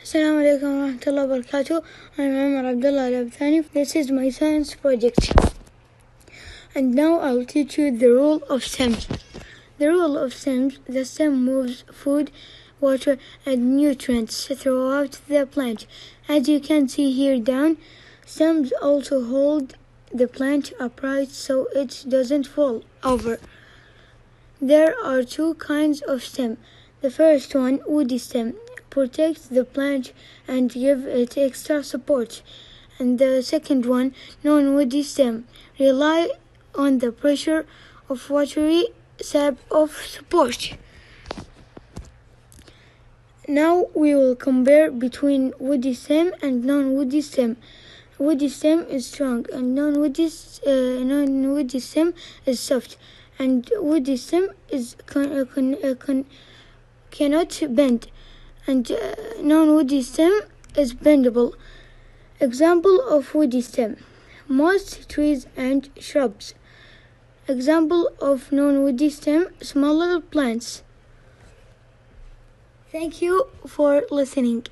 Assalamu alaikum wa rahmatullahi wa barakatuh. I'm Omar Abdullah. This is my science project. And now I'll teach you the rule of stems. The rule of stems: the stem moves food, water, and nutrients throughout the plant. As you can see here down, stems also hold the plant upright so it doesn't fall over. There are two kinds of stem. The first one, woody stem, protects the plant and give it extra support. And the second one, non-woody stem, rely on the pressure of watery sap of support. Now we will compare between woody stem and non-woody stem. Woody stem is strong and non-woody stem is soft. And woody stem is cannot bend, and non-woody stem is bendable. Example of woody stem: most trees and shrubs. Example of non-woody stem: smaller plants. Thank you for listening.